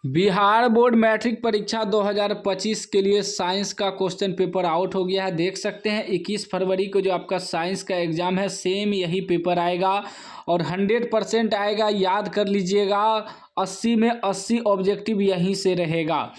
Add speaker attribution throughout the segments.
Speaker 1: Bihar board matric परीक्षा 2025 के लिए साइंस का क्वेश्चन पेपर आउट हो गया है। देख सकते हैं 21 फरवरी को जो आपका साइंस का एग्ज़ाम है सेम यही पेपर आएगा और 100% आएगा। याद कर लीजिएगा, 80 में 80 ऑब्जेक्टिव यहीं से रहेगा।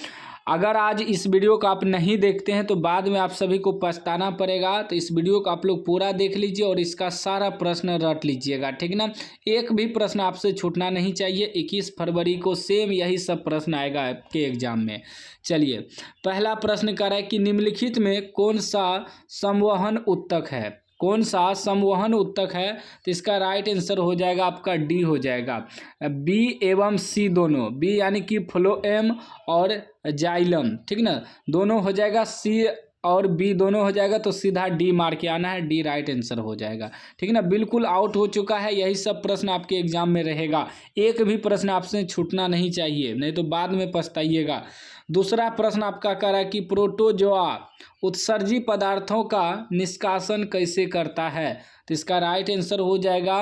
Speaker 1: अगर आज इस वीडियो को आप नहीं देखते हैं तो बाद में आप सभी को पछताना पड़ेगा। तो इस वीडियो को आप लोग पूरा देख लीजिए और इसका सारा प्रश्न रट लीजिएगा, ठीक ना। एक भी प्रश्न आपसे छूटना नहीं चाहिए। 21 फरवरी को सेम यही सब प्रश्न आएगा आपके एग्जाम में। चलिए, पहला प्रश्न कर रहा है कि निम्नलिखित में कौन सा संवहन उत्तक है। कौन सा संवहन उत्तक है? तो इसका राइट आंसर हो जाएगा आपका डी हो जाएगा। बी एवं सी दोनों, बी यानी कि फ्लोएम और जाइलम, ठीक ना, दोनों हो जाएगा। सी और बी दोनों हो जाएगा तो सीधा डी मार के आना है, डी राइट आंसर हो जाएगा, ठीक ना। बिल्कुल आउट हो चुका है। यही सब प्रश्न आपके एग्जाम में रहेगा। एक भी प्रश्न आपसे छूटना नहीं चाहिए, नहीं तो बाद में पछताइएगा। दूसरा प्रश्न आपका कह रहा है कि प्रोटोजोआ उत्सर्जी पदार्थों का निष्कासन कैसे करता है। तो इसका राइट आंसर हो जाएगा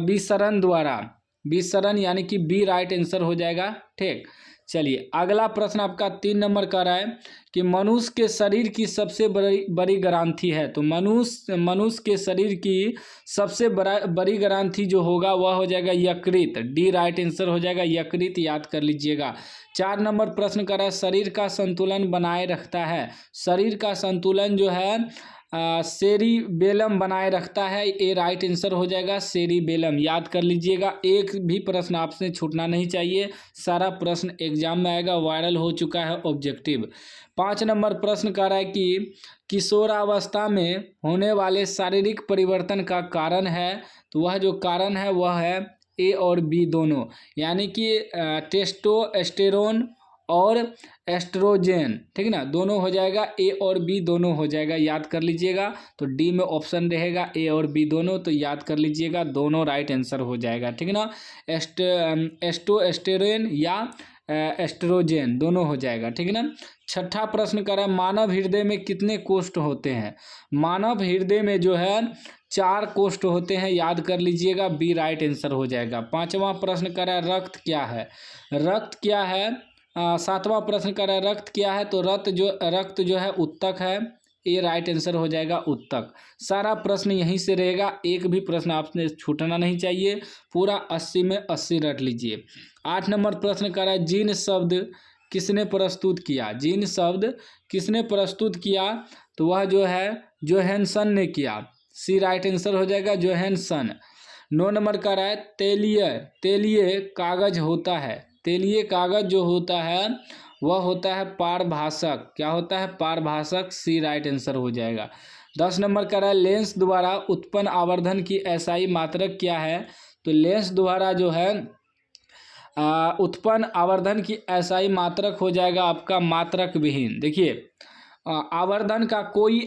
Speaker 1: विसरण द्वारा। विसरण यानी कि बी राइट आंसर हो जाएगा, ठीक। चलिए, अगला प्रश्न आपका 3 नंबर का रहा है कि मनुष्य के शरीर की सबसे बड़ी ग्रंथि है। तो मनुष्य के शरीर की सबसे बड़ी ग्रंथि जो होगा वह हो जाएगा यकृत, डी राइट आंसर हो जाएगा यकृत, याद कर लीजिएगा। 4 नंबर प्रश्न कर रहा है शरीर का संतुलन बनाए रखता है। शरीर का संतुलन जो है सेरिबेलम बनाए रखता है, ए राइट आंसर हो जाएगा सेरिबेलम, याद कर लीजिएगा। एक भी प्रश्न आपसे छूटना नहीं चाहिए। सारा प्रश्न एग्जाम में आएगा, वायरल हो चुका है ऑब्जेक्टिव। 5 नंबर प्रश्न कह रहा है कि किशोरावस्था में होने वाले शारीरिक परिवर्तन का कारण है। तो वह जो कारण है वह है ए और बी दोनों, यानी कि टेस्टोस्टेरोन और एस्ट्रोजेन, ठीक ना, दोनों हो जाएगा। ए और बी दोनों हो जाएगा, याद कर लीजिएगा। तो डी में ऑप्शन रहेगा ए और बी दोनों, तो याद कर लीजिएगा दोनों राइट आंसर हो जाएगा, ठीक ना। एस्ट्रोस्टेरोन या एस्ट्रोजेन दोनों हो जाएगा, ठीक ना। छठा प्रश्न कर रहा है मानव हृदय में कितने कोष्ठ होते हैं। मानव हृदय में जो है 4 कोष्ठ होते हैं, याद कर लीजिएगा, बी राइट आंसर हो जाएगा। 5वां प्रश्न कर रहा है रक्त क्या है। रक्त क्या है। 7वां प्रश्न कर रहा है रक्त क्या है। तो रक्त जो है उत्तक है, ए राइट आंसर हो जाएगा उत्तक। सारा प्रश्न यहीं से रहेगा। एक भी प्रश्न आपने छूटना नहीं चाहिए। पूरा 80 में 80 रट लीजिए। 8 नंबर प्रश्न कर रहा है जीन शब्द किसने प्रस्तुत किया। जीन शब्द किसने प्रस्तुत किया। तो वह जो है जोहानसन ने किया, सी राइट आंसर हो जाएगा जोहानसन। 9 नंबर का रहा है तेलीय कागज होता है। तेलीय कागज जो होता है वह होता है पारभाषक। क्या होता है? पारभाषक, सी राइट आंसर हो जाएगा। 10 नंबर का रहा है लेंस द्वारा उत्पन्न आवर्धन की एसआई मात्रक क्या है। तो लेंस द्वारा जो है उत्पन्न आवर्धन की एसआई मात्रक हो जाएगा आपका मात्रक विहीन। देखिए, आवर्धन का कोई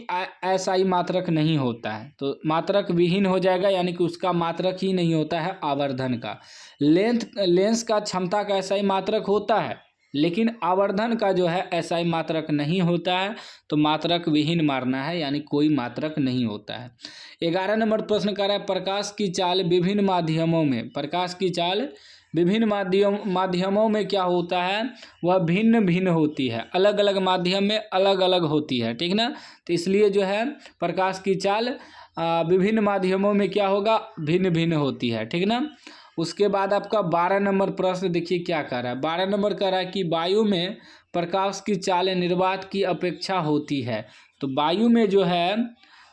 Speaker 1: एसआई मात्रक नहीं होता है, तो मात्रक विहीन हो जाएगा, यानी कि उसका मात्रक ही नहीं होता है आवर्धन का। लेंस का क्षमता का एसआई मात्रक होता है, लेकिन आवर्धन का जो है एसआई मात्रक नहीं होता है, तो मात्रक विहीन मारना है, यानी कोई मात्रक नहीं होता है। 11 नंबर प्रश्न कर रहा है प्रकाश की चाल विभिन्न माध्यमों में। प्रकाश की चाल विभिन्न माध्यमों में क्या होता है, वह भिन्न भिन्न होती है, अलग अलग माध्यम में अलग अलग होती है, ठीक ना। तो इसलिए जो है प्रकाश की चाल विभिन्न माध्यमों में क्या होगा, भिन्न भिन्न होती है, ठीक ना। उसके बाद आपका 12 नंबर प्रश्न देखिए क्या कर रहा है। 12 नंबर कह रहा है कि वायु में प्रकाश की चाल निर्वात की अपेक्षा होती है। तो वायु में जो है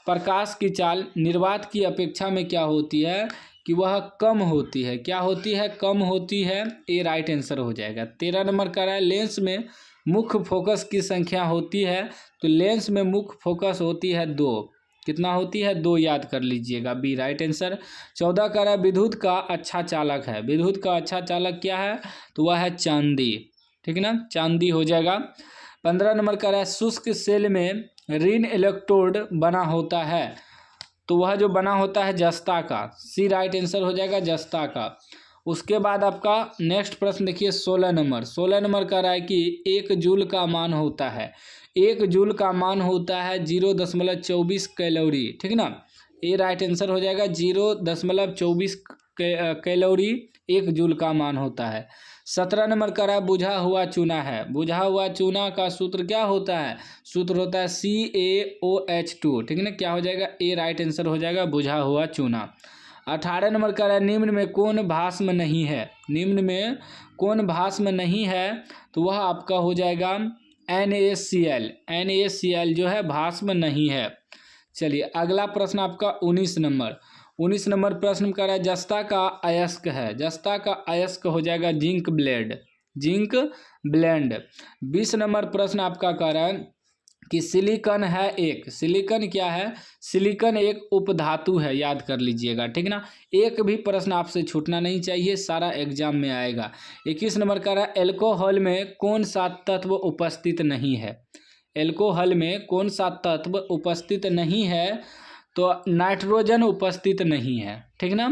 Speaker 1: प्रकाश की चाल निर्वात की अपेक्षा में क्या होती है कि वह कम होती है। क्या होती है? कम होती है, ए राइट आंसर हो जाएगा। 13 नंबर का रहा है लेंस में मुख्य फोकस की संख्या होती है। तो लेंस में मुख्य फोकस होती है 2। कितना होती है? 2, याद कर लीजिएगा, बी राइट आंसर। 14 का रहा है विद्युत का अच्छा चालक है। विद्युत का अच्छा चालक क्या है? तो वह है चांदी, ठीक ना, चांदी हो जाएगा। 15 नंबर का रहा है शुष्क सेल में ऋण इलेक्ट्रोड बना होता है। तो वह जो बना होता है जस्ता का, सी राइट आंसर हो जाएगा जस्ता का। उसके बाद आपका नेक्स्ट प्रश्न देखिए 16 नंबर का रहा है कि 1 जूल का मान होता है। 1 जूल का मान होता है 0.24 कैलोरी, ठीक ना, ए राइट आंसर हो जाएगा 0.24 कैलोरी 1 जूल का मान होता है। 17 नंबर का रहा है बुझा हुआ चूना है। बुझा हुआ चूना का सूत्र क्या होता है? सूत्र होता है CaOH2। ठीक है ना, क्या हो जाएगा? ए राइट आंसर हो जाएगा, बुझा हुआ चूना। 18 नंबर का रहा है निम्न में कौन भास्म नहीं है? निम्न में कौन भास्म नहीं है? तो वह आपका हो जाएगा NaCl। NaCl जो है भास्म नहीं है। चलिए अगला प्रश्न आपका 19 नंबर प्रश्न का रहा है जस्ता का अयस्क है। जस्ता का अयस्क हो जाएगा zinc blende, zinc blende. 20 number प्रश्न आपका कह रहा है कि सिलिकॉन है एक, सिलिकॉन क्या है? सिलिकॉन एक उपधातु है, याद कर लीजिएगा। ठीक ना, एक भी प्रश्न आपसे छूटना नहीं चाहिए, सारा एग्जाम में आएगा। 21 नंबर का रहा है एल्कोहल में कौन सा तत्व उपस्थित नहीं है? एल्कोहल में कौन सा तत्व उपस्थित नहीं है? तो नाइट्रोजन उपस्थित नहीं है। ठीक ना।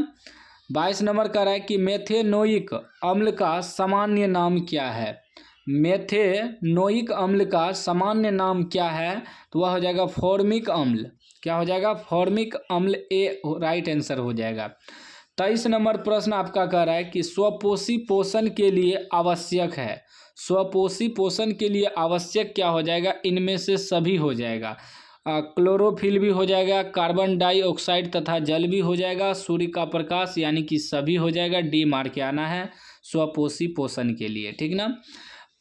Speaker 1: 22 नंबर का रहा है कि मेथेनोइक अम्ल का सामान्य नाम क्या है? मेथेनोइक अम्ल का सामान्य नाम क्या है? तो वह हो जाएगा फॉर्मिक अम्ल। क्या हो जाएगा? फॉर्मिक अम्ल, ए राइट आंसर हो जाएगा। 23 नंबर प्रश्न आपका कह रहा है कि स्वपोषी पोषण के लिए आवश्यक है। स्वपोषी पोषण के लिए आवश्यक क्या हो जाएगा? इनमें से सभी हो जाएगा। क्लोरोफिल भी हो जाएगा, कार्बन डाइऑक्साइड तथा जल भी हो जाएगा, सूर्य का प्रकाश यानी कि सभी हो जाएगा। डी मार के आना है स्वपोषी पोषण के लिए। ठीक ना।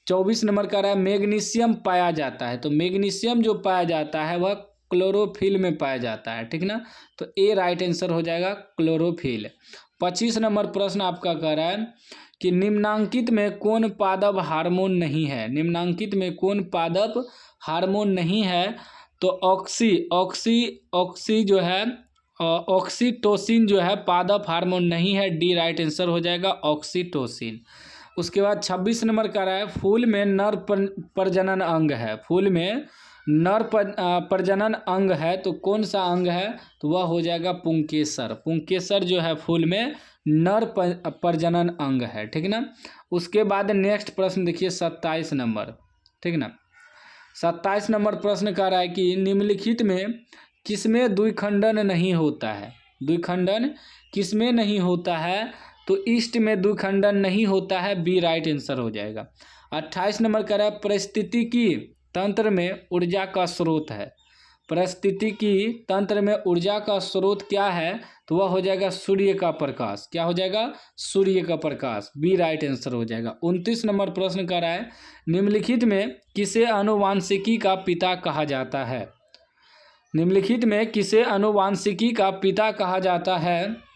Speaker 1: 24 नंबर का रहा है मैग्नीशियम पाया जाता है। तो मैग्नीशियम जो पाया जाता है वह क्लोरोफिल में पाया जाता है। ठीक ना, तो ए राइट आंसर हो जाएगा क्लोरोफिल। 25 नंबर प्रश्न आपका कह रहा है कि निम्नांकित में कौन पादप हार्मोन नहीं है? निम्नांकित में कौन पादप हार्मोन नहीं है? तो ऑक्सी जो है, ऑक्सीटोसिन जो है पादप हार्मोन नहीं है। डी राइट आंसर हो जाएगा ऑक्सीटोसिन। उसके बाद 26 नंबर का रहा है फूल में नर प्रजनन अंग है। फूल में नर प्रजनन अंग है तो कौन सा अंग है? तो वह हो जाएगा पुंकेसर। पुंकेसर जो है फूल में नर प्रजनन अंग है। ठीक ना। उसके बाद नेक्स्ट प्रश्न देखिए 27 नंबर। ठीक ना, 27 नंबर प्रश्न कह रहा है कि निम्नलिखित में किसमें द्विखंडन नहीं होता है? द्विखंडन किसमें नहीं होता है? तो ईस्ट में द्विखंडन नहीं होता है। बी राइट आंसर हो जाएगा। 28 नंबर कह रहा है पारिस्थितिकी तंत्र में ऊर्जा का स्रोत है। पारिस्थितिकी तंत्र में ऊर्जा का स्रोत क्या है? तो वह हो जाएगा सूर्य का प्रकाश। क्या हो जाएगा? सूर्य का प्रकाश। बी राइट आंसर हो जाएगा। 29 नंबर प्रश्न कर रहा है निम्नलिखित में किसे आनुवांशिकी का पिता कहा जाता है? निम्नलिखित में किसे आनुवांशिकी का पिता कहा जाता है?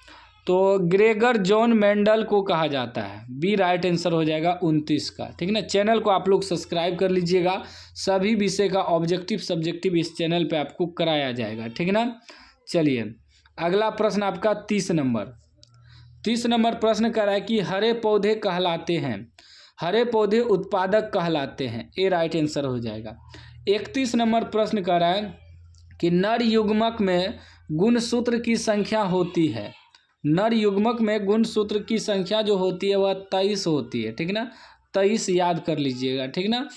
Speaker 1: तो ग्रेगर जॉन मेंडल को कहा जाता है। बी राइट आंसर हो जाएगा 29 का। ठीक है ना। चैनल को आप लोग सब्सक्राइब कर लीजिएगा, सभी विषय का ऑब्जेक्टिव सब्जेक्टिव इस चैनल पे आपको कराया जाएगा। ठीक है ना। चलिए अगला प्रश्न आपका 30 नंबर प्रश्न कर रहा है कि हरे पौधे कहलाते हैं, हरे पौधे उत्पादक कहलाते हैं। ए राइट आंसर हो जाएगा। 31 नंबर प्रश्न कर रहा है कि नर युग्मक में गुणसूत्र की संख्या होती है। नर युग्मक में गुणसूत्र की संख्या जो होती है वह 23 होती है। ठीक ना, 23 याद कर लीजिएगा। ठीक ना।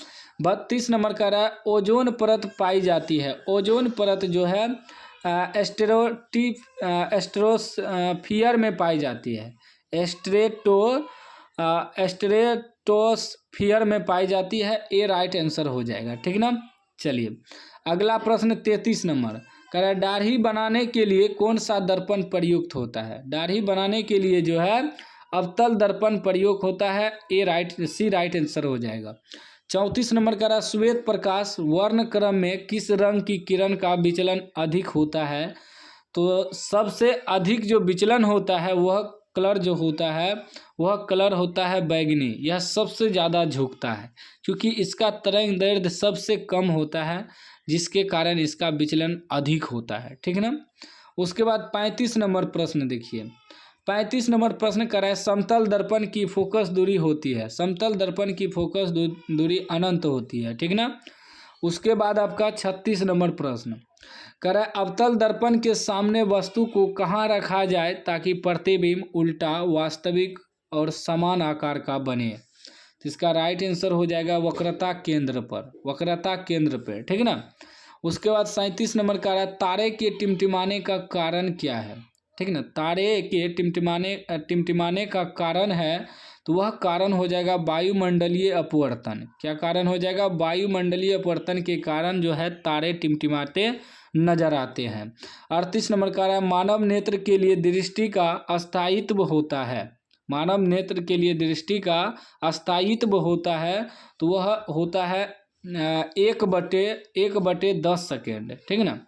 Speaker 1: 32 नंबर का रहा है ओजोन परत पाई जाती है। ओजोन परत जो है एस्ट्रोस्फीयर में पाई जाती है। एस्ट्रेटोस्फीयर में पाई जाती है। ए राइट आंसर हो जाएगा। ठीक ना। चलिए अगला प्रश्न 33 नंबर कह रहा है दाढ़ी बनाने के लिए कौन सा दर्पण प्रयुक्त होता है? दाढ़ी बनाने के लिए जो है अवतल दर्पण प्रयोग होता है। सी राइट आंसर हो जाएगा। 34 नंबर का रहा श्वेत प्रकाश वर्ण क्रम में किस रंग की किरण का विचलन अधिक होता है? तो सबसे अधिक जो विचलन होता है वह कलर जो होता है वह कलर होता है बैगनी। यह सबसे ज़्यादा झुकता है क्योंकि इसका तरंग दैर्ध्य सबसे कम होता है, जिसके कारण इसका विचलन अधिक होता है। ठीक है ना। उसके बाद 35 नंबर प्रश्न देखिए। 35 नंबर प्रश्न कर रहा है समतल दर्पण की फोकस दूरी होती है। समतल दर्पण की फोकस दूरी अनंत होती है। ठीक ना। उसके बाद आपका 36 नंबर प्रश्न कह रहा है अवतल दर्पण के सामने वस्तु को कहाँ रखा जाए ताकि प्रतिबिंब उल्टा, वास्तविक और समान आकार का बने? तो इसका राइट आंसर हो जाएगा वक्रता केंद्र पर। वक्रता केंद्र पर। ठीक ना। उसके बाद 37 नंबर का है तारे के टिमटिमाने का कारण क्या है? ठीक ना। तारे के टिमटिमाने का कारण है तो वह कारण हो जाएगा वायुमंडलीय अपवर्तन। क्या कारण हो जाएगा? वायुमंडलीय अपवर्तन के कारण जो है तारे टिमटिमाते नजर आते हैं। 38 नंबर का है मानव नेत्र के लिए दृष्टि का अस्थायित्व होता है। मानव नेत्र के लिए दृष्टि का अस्थायित्व होता है तो वह होता है 1/10 सेकेंड, ठीक है ना,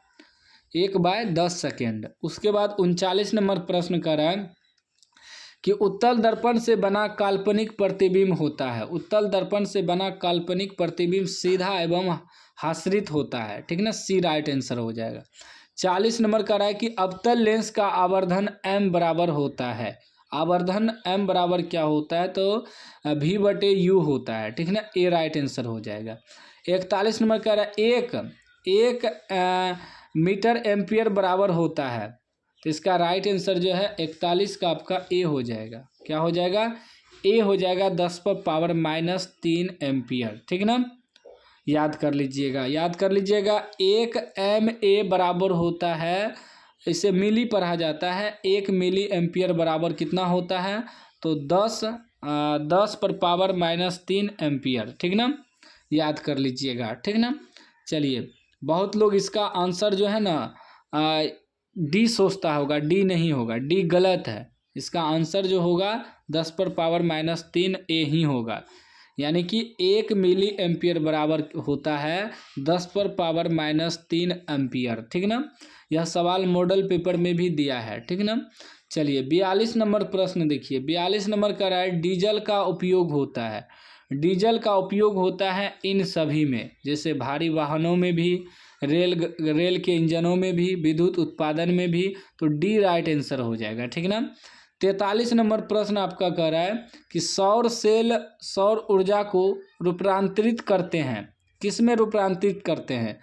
Speaker 1: 1/10 सेकेंड। उसके बाद 39 नंबर प्रश्न कर रहा है कि उत्तल दर्पण से बना काल्पनिक प्रतिबिंब होता है। उत्तल दर्पण से बना काल्पनिक प्रतिबिंब सीधा एवं हाश्रित होता है, ठीक ना, सी राइट आंसर हो जाएगा। 40 नंबर का रहा है कि अवतल लेंस का आवर्धन m बराबर होता है। आवर्धन m बराबर क्या होता है? तो v/u होता है, ठीक ना, ए राइट आंसर हो जाएगा। 41 नंबर का रहा है एक मीटर एम्पियर बराबर होता है। तो इसका राइट आंसर जो है 41 का आपका ए हो जाएगा। क्या हो जाएगा? ए हो जाएगा 10⁻³ एम्पियर, ठीक ना, याद कर लीजिएगा। 1 MA बराबर होता है, इसे मिली पढ़ा जाता है। 1 मिली एम्पियर बराबर कितना होता है? तो 10⁻³ एम्पियर, ठीक ना, याद कर लीजिएगा, ठीक ना। चलिए, बहुत लोग इसका आंसर जो है ना डी सोचता होगा, डी नहीं होगा, डी गलत है। इसका आंसर जो होगा 10⁻³ ए ही होगा, यानी कि 1 मिली एम्पियर बराबर होता है 10⁻³ एम्पियर, ठीक ना। यह सवाल मॉडल पेपर में भी दिया है, ठीक ना। चलिए 42 नंबर प्रश्न देखिए। 42 नंबर का है डीजल का उपयोग होता है। डीजल का उपयोग होता है इन सभी में, जैसे भारी वाहनों में भी, रेल के इंजनों में भी, विद्युत उत्पादन में भी। तो डी राइट आंसर हो जाएगा, ठीक ना। 43 नंबर प्रश्न आपका कह रहा है कि सौर सेल सौर ऊर्जा को रूपांतरित करते हैं। किस में रूपांतरित करते हैं?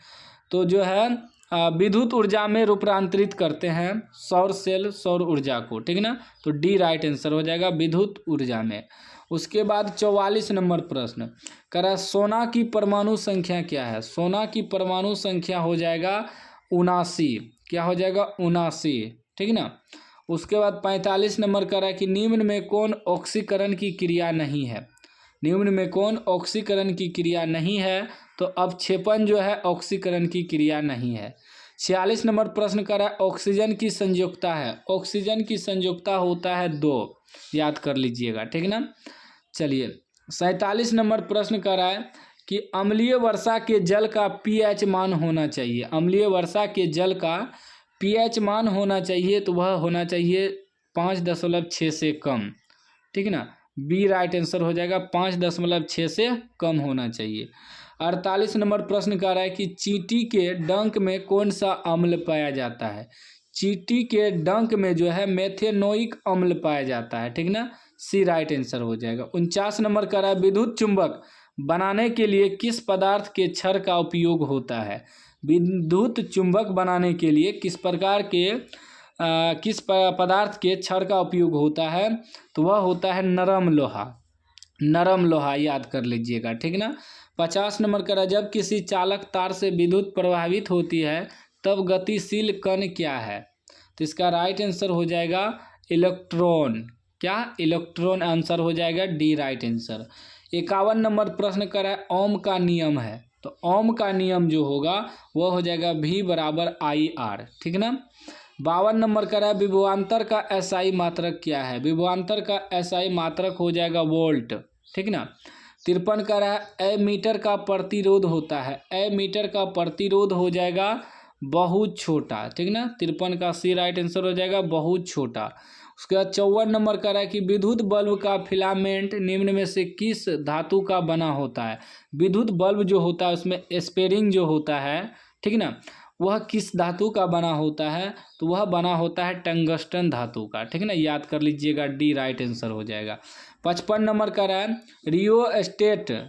Speaker 1: तो जो है विद्युत ऊर्जा में रूपांतरित करते हैं सौर सेल सौर ऊर्जा को, ठीक ना। तो डी राइट आंसर हो जाएगा, विद्युत ऊर्जा में। उसके बाद 44 नंबर प्रश्न करा सोना की परमाणु संख्या क्या है? सोना की परमाणु संख्या हो जाएगा 79। क्या हो जाएगा? 79, ठीक ना। उसके बाद 45 नंबर करा कि निम्न में कौन ऑक्सीकरण की क्रिया नहीं है? निम्न में कौन ऑक्सीकरण की क्रिया नहीं है? तो अवक्षेपण जो है ऑक्सीकरण की क्रिया नहीं है। 46 नंबर प्रश्न करा ऑक्सीजन की संयुक्ता है। ऑक्सीजन की संयुक्ता होता है 2, याद कर लीजिएगा, ठीक ना। चलिए 47 नंबर प्रश्न कर रहा है कि अम्लीय वर्षा के जल का pH मान होना चाहिए। अम्लीय वर्षा के जल का pH मान होना चाहिए, तो वह होना चाहिए 5.6 से कम, ठीक ना। बी राइट आंसर हो जाएगा, 5.6 से कम होना चाहिए। 48 नंबर प्रश्न कर रहा है कि चींटी के डंक में कौन सा अम्ल पाया जाता है? चींटी के डंक में जो है मेथेनोइक अम्ल पाया जाता है, ठीक ना, सी राइट आंसर हो जाएगा। 49 नंबर का रहा है विद्युत चुंबक बनाने के लिए किस पदार्थ के क्षार का उपयोग होता है? विद्युत चुंबक बनाने के लिए किस प्रकार के किस पदार्थ के क्षार का उपयोग होता है? तो वह होता है नरम लोहा। नरम लोहा याद कर लीजिएगा, ठीक ना। 50 नंबर का रहा जब किसी चालक तार से विद्युत प्रभावित होती है तब गतिशील कण क्या है? तो इसका राइट आंसर हो जाएगा इलेक्ट्रॉन। क्या? इलेक्ट्रॉन आंसर हो जाएगा, डी राइट आंसर। 51 नंबर प्रश्न कर रहा है ओम का नियम है। तो ओम का नियम जो होगा वह हो जाएगा V = IR, ठीक ना। 52 नंबर का रहा है विभवांतर का SI मात्रक क्या है? विभवांतर का SI मात्रक हो जाएगा वोल्ट, ठीक ना। 53 का रहा है एमीटर का प्रतिरोध होता है। एमीटर का प्रतिरोध हो जाएगा बहुत छोटा, ठीक ना। 53 का सी राइट आंसर हो जाएगा, बहुत छोटा। उसके बाद 54 नंबर का रहा है कि विद्युत बल्ब का फिलामेंट निम्न में से किस धातु का बना होता है? विद्युत बल्ब जो होता है उसमें स्पेरिंग जो होता है, ठीक ना, वह किस धातु का बना होता है? तो वह बना होता है टंगस्टन धातु का, ठीक ना, याद कर लीजिएगा, डी राइट आंसर हो जाएगा। 55 नंबर का रहा है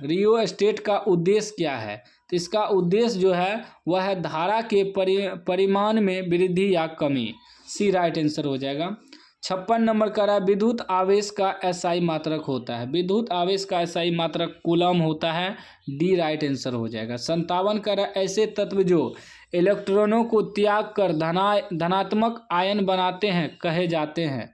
Speaker 1: रियोस्टेट का उद्देश्य क्या है? तो इसका उद्देश्य जो है वह है धारा के परिमाण में वृद्धि या कमी, सी राइट आंसर हो जाएगा। 56 नंबर का रहा है विद्युत आवेश का SI मात्रक होता है। विद्युत आवेश का SI मात्रक कूलम होता है, डी राइट आंसर हो जाएगा। 57 का रहा ऐसे तत्व जो इलेक्ट्रॉनों को त्याग कर धनात्मक आयन बनाते हैं कहे जाते हैं?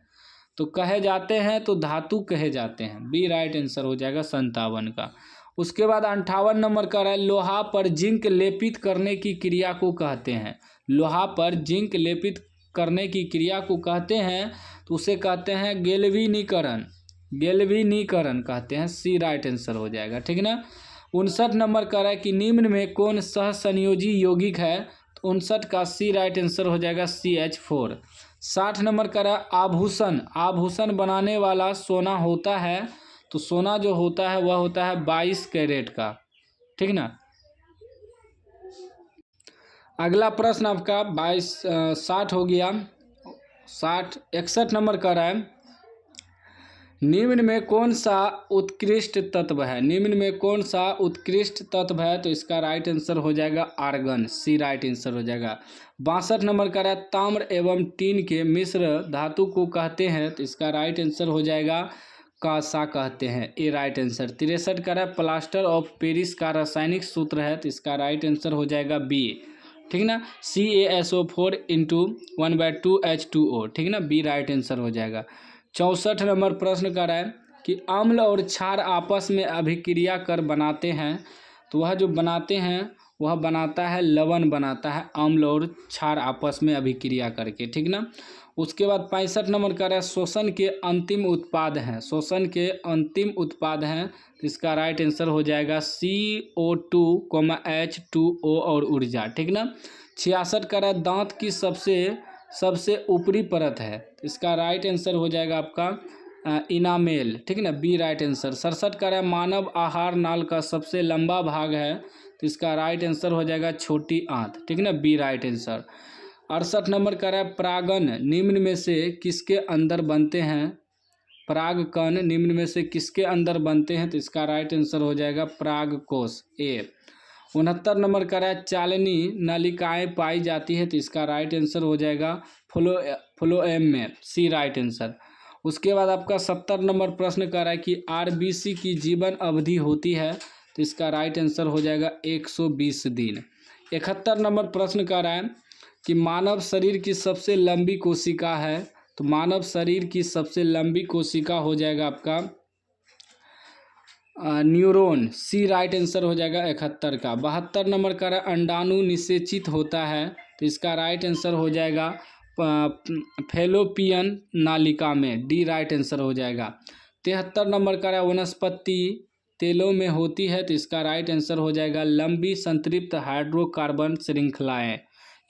Speaker 1: तो कहे जाते हैं तो धातु कहे जाते हैं, बी राइट आंसर हो जाएगा 57 का। उसके बाद 58 नंबर का है, लोहा पर जिंक लेपित करने की क्रिया को कहते हैं। लोहा पर जिंक लेपित करने की क्रिया को कहते हैं तो उसे कहते हैं गैल्वेनीकरण, गैल्वेनीकरण कहते हैं, सी राइट आंसर हो जाएगा, ठीक ना। 59 नंबर का है कि निम्न में कौन सहसंयोजी यौगिक है, तो 59 का सी राइट आंसर हो जाएगा CH4। 60 नंबर का है आभूषण, आभूषण बनाने वाला सोना होता है, तो सोना जो होता है वह होता है 22 कैरेट का, ठीक ना। अगला प्रश्न आपका 60 हो गया। 61 नंबर का है निम्न में कौन सा उत्कृष्ट तत्व है, निम्न में कौन सा उत्कृष्ट तत्व है, तो इसका राइट आंसर हो जाएगा आर्गन, सी राइट आंसर हो जाएगा। 62 नंबर का है ताम्र एवं टीन के मिश्र धातु को कहते हैं, तो इसका राइट आंसर हो जाएगा कांसा कहते हैं, ए राइट आंसर। 63 का है प्लास्टर ऑफ पेरिस का रासायनिक सूत्र है, तो इसका राइट आंसर हो जाएगा बी, ठीक ना, CaSO4 × 1/2H2O, ठीक ना, बी राइट आंसर हो जाएगा। 64 नंबर प्रश्न कर रहा है कि अम्ल और क्षार आपस में अभिक्रिया कर बनाते हैं, तो वह जो बनाते हैं वह बनाता है लवण बनाता है, अम्ल और क्षार आपस में अभिक्रिया करके, ठीक ना। उसके बाद 65 नंबर कर रहा है शोषण के अंतिम उत्पाद हैं, शोषण के अंतिम उत्पाद हैं, तो इसका राइट आंसर हो जाएगा CO2, H2O और ऊर्जा, ठीक ना। 66 का है दांत की सबसे ऊपरी परत है, तो इसका राइट आंसर हो जाएगा आपका इनामेल, ठीक है ना, बी राइट आंसर। 67 का है मानव आहार नाल का सबसे लंबा भाग है, तो इसका राइट आंसर हो जाएगा छोटी आंत, ठीक है ना, बी राइट आंसर। 68 नंबर का है परागण निम्न में से किसके अंदर बनते हैं, परागकण निम्न में से किसके अंदर बनते हैं, तो इसका राइट आंसर हो जाएगा परागकोश, ए। 69 नंबर का है चालनी नलिकाएं पाई जाती है, तो इसका राइट आंसर हो जाएगा फ्लोएम में, सी राइट आंसर। उसके बाद आपका 70 नंबर प्रश्न कर रहा है कि RBC की जीवन अवधि होती है, तो इसका राइट आंसर हो जाएगा 120 दिन। 71 नंबर प्रश्न कर रहा है कि मानव शरीर की सबसे लंबी कोशिका है, तो मानव शरीर की सबसे लंबी कोशिका हो जाएगा आपका न्यूरॉन, सी राइट आंसर हो जाएगा 71 का। 72 नंबर का अंडाणु निषेचित होता है, तो इसका राइट आंसर हो जाएगा फैलोपियन नालिका में, डी राइट आंसर हो जाएगा। 73 नंबर का वनस्पति तेलों में होती है, तो इसका राइट आंसर हो जाएगा लंबी संतृप्त हाइड्रोकार्बन श्रृंखलाएं,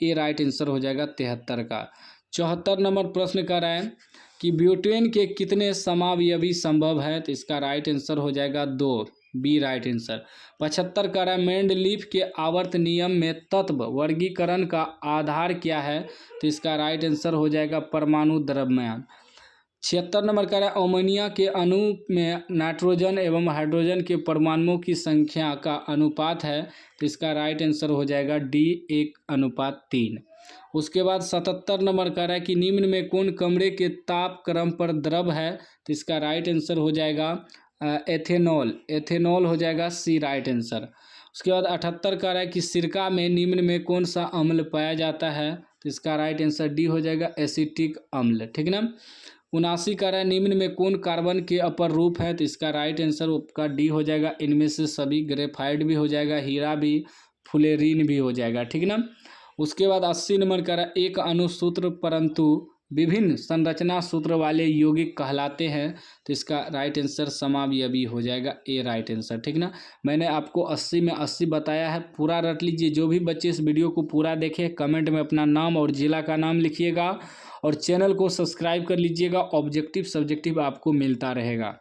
Speaker 1: ए राइट आंसर हो जाएगा 73 का। 74 नंबर प्रश्न कर रहा है कि ब्यूटेन के कितने समावयवी संभव है, तो इसका राइट आंसर हो जाएगा 2, बी राइट आंसर। 75 का है मेंडलीफ के आवर्त नियम में तत्व वर्गीकरण का आधार क्या है, तो इसका राइट आंसर हो जाएगा परमाणु द्रव्यमान। 76 नंबर का है अमोनिया के अणु में नाइट्रोजन एवं हाइड्रोजन के परमाणुओं की संख्या का अनुपात है, तो इसका राइट आंसर हो जाएगा D 1:3। उसके बाद 77 नंबर का है कि निम्न में कौन कमरे के ताप क्रम पर द्रव है, तो इसका राइट आंसर हो जाएगा एथेनॉल, एथेनॉल हो जाएगा सी राइट आंसर। उसके बाद 78 का है कि सिरका में निम्न में कौन सा अम्ल पाया जाता है, तो इसका राइट आंसर डी हो जाएगा एसिटिक अम्ल, ठीक ना। 79 का है निम्न में कौन कार्बन के अपर रूप है, तो इसका राइट आंसर का डी हो जाएगा इनमें से सभी, ग्रेफाइट भी हो जाएगा, हीरा भी, फुलेरीन भी हो जाएगा, ठीक ना। उसके बाद 80 नंबर का एक अणुसूत्र परंतु विभिन्न संरचना सूत्र वाले यौगिक कहलाते हैं, तो इसका राइट आंसर समावयवी हो जाएगा, ए राइट आंसर, ठीक ना। मैंने आपको 80 में 80 बताया है, पूरा रट लीजिए। जो भी बच्चे इस वीडियो को पूरा देखें कमेंट में अपना नाम और जिला का नाम लिखिएगा और चैनल को सब्सक्राइब कर लीजिएगा, ऑब्जेक्टिव सब्जेक्टिव आपको मिलता रहेगा।